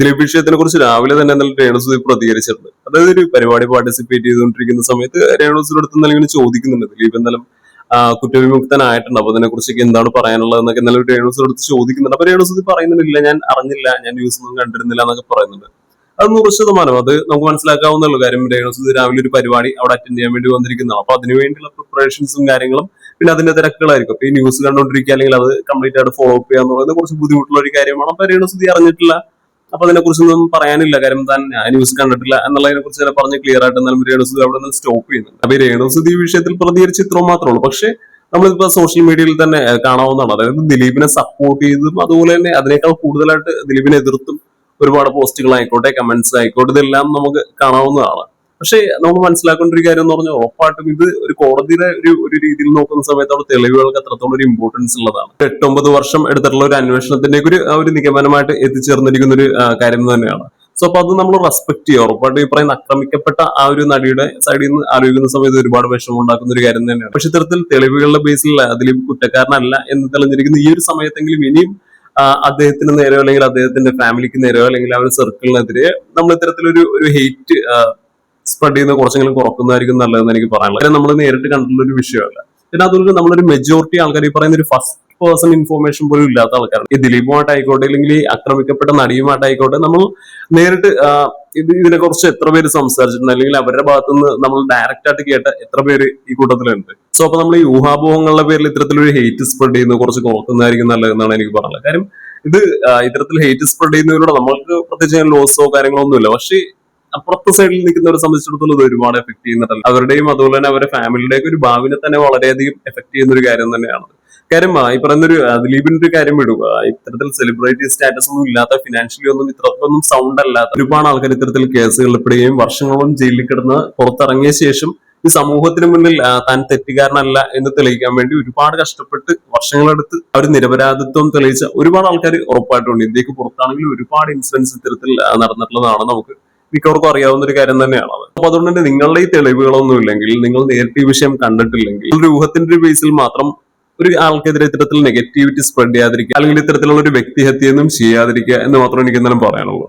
ദിലീപ് വിഷയത്തിനെ കുറിച്ച് രാവിലെ തന്നെ ഇന്നലെ രേണുസുതി പ്രതികരിച്ചിട്ടുണ്ട്. അതായത് ഒരു പരിപാടി പാർട്ടിസിപ്പേറ്റ് ചെയ്തുകൊണ്ടിരിക്കുന്ന സമയത്ത് രേണുസുതിയുടെ അടുത്ത് എന്തെങ്കിലും ചോദിക്കുന്നുണ്ട്, ദിലീപ് എന്തായാലും കുറ്റവിമുക്തനായിട്ടുണ്ട്, അപ്പൊ അതിനെ കുറിച്ചൊക്കെ എന്താണ് പറയാനുള്ളത് എന്നൊക്കെ ഇന്നലെ രേണുസുതി അടുത്ത് ചോദിക്കുന്നുണ്ട്. അപ്പൊ രേണുസുതി പറയുന്നില്ല, ഞാൻ അറിഞ്ഞില്ല, ഞാൻ ന്യൂസ് ഒന്നും കണ്ടിരുന്നില്ല എന്നൊക്കെ പറയുന്നുണ്ട്. അത് 100% അത് നമുക്ക് മനസ്സിലാക്കാവുന്നുള്ളൂ. കാര്യം രേണുസുതി രാവിലെ ഒരു പരിപാടി അവിടെ അറ്റൻഡ് ചെയ്യാൻ വേണ്ടി വന്നിരിക്കുന്നതാണ്. അപ്പൊ അതിനുവേണ്ടിയുള്ള പ്രിപ്പറേഷൻസും കാര്യങ്ങളും പിന്നെ അതിന്റെ തിരക്കുകളായിരിക്കും. അപ്പൊ ഈ ന്യൂസ് കണ്ടുകൊണ്ടിരിക്കുക അല്ലെങ്കിൽ അത് കംപ്ലീറ്റ് ആയിട്ട് ഫോളോ അപ്പ് ചെയ്യുക എന്ന് പറയുന്നത് കുറച്ച് ബുദ്ധിമുട്ടുള്ള ഒരു കാര്യമാണ്. അപ്പൊ രേണുസുതി അറിഞ്ഞിട്ടില്ല, അപ്പൊ അതിനെ കുറിച്ചൊന്നും പറയാനില്ല, കാര്യം താൻ ന്യൂസ് കണ്ടിട്ടില്ല എന്നുള്ളതിനെ കുറിച്ച് പറഞ്ഞ് ക്ലിയർ ആയിട്ട് എന്നാലും രേണുസുതി അവിടെ നിന്ന് സ്റ്റോപ്പ് ചെയ്യുന്നുണ്ട്. അപ്പൊ ഈ രേണുസുതി ഈ വിഷയത്തിൽ പ്രതികരിച്ച് ഇത്രയും മാത്രമേ ഉള്ളൂ. പക്ഷേ നമ്മളിപ്പോ സോഷ്യൽ മീഡിയയിൽ തന്നെ കാണാവുന്നതാണ്, അതായത് ദിലീപിനെ സപ്പോർട്ട് ചെയ്തും അതുപോലെ തന്നെ അതിനേക്കാൾ കൂടുതലായിട്ട് ദിലീപിനെ എതിർത്തും ഒരുപാട് പോസ്റ്റുകൾ ആയിക്കോട്ടെ, കമന്റ്സ് ആയിക്കോട്ടെ, ഇതെല്ലാം നമുക്ക് കാണാവുന്നതാണ്. പക്ഷേ നമുക്ക് മനസ്സിലാക്കേണ്ട ഒരു കാര്യം എന്ന് പറഞ്ഞാൽ ഉറപ്പായിട്ടും ഇത് ഒരു കോടതിയുടെ ഒരു രീതിയിൽ നോക്കുന്ന സമയത്ത് അവിടെ തെളിവുകൾക്ക് അത്രത്തോളം ഒരു ഇമ്പോർട്ടൻസ് ഉള്ളതാണ്. 8-9 വർഷം എടുത്തിട്ടുള്ള ഒരു അന്വേഷണത്തിന്റെ ഒരു നിഗമനമായിട്ട് എത്തിച്ചേർന്നിരിക്കുന്ന ഒരു കാര്യം തന്നെയാണ്. സോ അപ്പൊ അത് നമ്മൾ റെസ്പെക്ട് ചെയ്യുക. ഉറപ്പായിട്ടും ഈ പറയുന്ന ആക്രമിക്കപ്പെട്ട ആ ഒരു നടിയുടെ സൈഡിൽ നിന്ന് ആലോചിക്കുന്ന സമയത്ത് ഒരുപാട് വിഷമം ഉണ്ടാക്കുന്ന ഒരു കാര്യം തന്നെയാണ്. പക്ഷെ ഇത്തരത്തിൽ തെളിവുകളുടെ ബേസിൽ ദിലീപ് കുറ്റക്കാരനല്ല എന്ന് തെളിഞ്ഞിരിക്കുന്ന ഈ ഒരു സമയത്തെങ്കിലും ഇനിയും അദ്ദേഹത്തിന് നേരെയോ അല്ലെങ്കിൽ അദ്ദേഹത്തിന്റെ ഫാമിലിക്ക് നേരെയോ അല്ലെങ്കിൽ ആ ഒരു സർക്കിളിനെതിരെ നമ്മൾ ഇത്തരത്തിലൊരു ഹെയ്റ്റ് സ്പ്രെഡ് ചെയ്യുന്ന കുറച്ചെങ്കിലും കുറക്കുന്നതായിരിക്കും നല്ലതെന്ന് എനിക്ക് പറയാനുള്ളത്. നമ്മൾ നേരിട്ട് കണ്ടിട്ടുള്ള ഒരു വിഷയമല്ല. പിന്നെ അതുകൊണ്ട് നമ്മളൊരു മെജോറിറ്റി ആൾക്കാർ ഈ പറയുന്ന ഒരു ഫസ്റ്റ് പേഴ്സൺ ഇൻഫോർമേഷൻ പോലും ഇല്ലാത്ത ആൾക്കാരാണ്. ഈ ദിലീപുമായിട്ടായിക്കോട്ടെ അല്ലെങ്കിൽ ഈ ആക്രമിക്കപ്പെട്ട നടിയുമായിട്ടായിക്കോട്ടെ നമ്മൾ നേരിട്ട് ഇതിനെ കുറിച്ച് എത്ര പേര് സംസാരിച്ചിട്ടുണ്ട് അല്ലെങ്കിൽ അവരുടെ ഭാഗത്തുനിന്ന് നമ്മൾ ഡയറക്റ്റ് ആയിട്ട് കേട്ട എത്ര പേര് ഈ കൂട്ടത്തിലുണ്ട്. സോ അപ്പൊ നമ്മൾ ഈ ഊഹാപോഹങ്ങളുടെ പേരിൽ ഇത്തരത്തിലൊരു ഹെയ്റ്റ് സ്പ്രെഡ് ചെയ്യുന്നത് കുറച്ച് കുറക്കുന്നതായിരിക്കും നല്ലതെന്നാണ് എനിക്ക് പറയാനുള്ളത്. കാര്യം ഇത് ഇത്തരത്തിൽ ഹെയ്റ്റ് സ്പ്രെഡ് ചെയ്യുന്നതിലൂടെ നമ്മൾക്ക് പ്രത്യേകിച്ച് ലോസോ കാര്യങ്ങളോ ഒന്നുമില്ല. പക്ഷേ അപ്പുറത്തെ സൈഡിൽ നിൽക്കുന്നവരെ സംബന്ധിച്ചിടത്തോളം ഇത് ഒരുപാട് എഫക്ട് ചെയ്യുന്നുണ്ടല്ലോ. അവരുടെയും അതുപോലെ തന്നെ അവരുടെ ഫാമിലിയുടെയൊക്കെ ഒരു ഭാവിനെ തന്നെ വളരെയധികം എഫക്ട് ചെയ്യുന്ന ഒരു കാര്യം തന്നെയാണ്. കാര്യം ഈ പറയുന്ന ഒരു ദിലീപിന്റെ ഒരു കാര്യം വിടുക, ഇത്തരത്തിൽ സെലിബ്രിറ്റി സ്റ്റാറ്റസ് ഒന്നും ഇല്ലാത്ത, ഫിനാൻഷ്യലി ഒന്നും ഇത്രയൊന്നും സൗണ്ട് അല്ലാത്ത ഒരുപാട് ആൾക്കാർ ഇത്തരത്തിൽ കേസുകളിൽ പെടുകയും വർഷങ്ങളോളം ജയിലിൽ കിടന്ന് പുറത്തിറങ്ങിയ ശേഷം ഈ സമൂഹത്തിന് മുന്നിൽ താൻ തെറ്റുകാരനല്ല എന്ന് തെളിയിക്കാൻ വേണ്ടി ഒരുപാട് കഷ്ടപ്പെട്ട് വർഷങ്ങളെടുത്ത് അവർ നിരപരാധിത്വം തെളിയിച്ച ഒരുപാട് ആൾക്കാർ ഉറപ്പായിട്ടുണ്ട്. ഇന്ത്യക്ക് പുറത്താണെങ്കിലും ഒരുപാട് ഇൻസിഡൻസ് ഇത്തരത്തിൽ നടന്നിട്ടുള്ളതാണ്. നമുക്ക് മിക്കവർക്കും അറിയാവുന്ന ഒരു കാര്യം തന്നെയാണ് അത്. അപ്പൊ അതുകൊണ്ട് തന്നെ നിങ്ങളുടെ ഈ തെളിവുകളൊന്നും ഇല്ലെങ്കിൽ, നിങ്ങൾ നേരിട്ട് ഈ വിഷയം കണ്ടിട്ടില്ലെങ്കിൽ, ഒരു ഊഹത്തിന്റെ ഒരു ബേസിൽ മാത്രം ഒരു ആൾക്കെതിരെ ഇത്തരത്തിൽ നെഗറ്റിവിറ്റി സ്പ്രെഡ് ചെയ്യാതിരിക്കുക അല്ലെങ്കിൽ ഇത്തരത്തിലുള്ള ഒരു വ്യക്തിഹത്യയൊന്നും ചെയ്യാതിരിക്കുക എന്ന് മാത്രമേ എനിക്ക് എന്തായാലും പറയാനുള്ളൂ.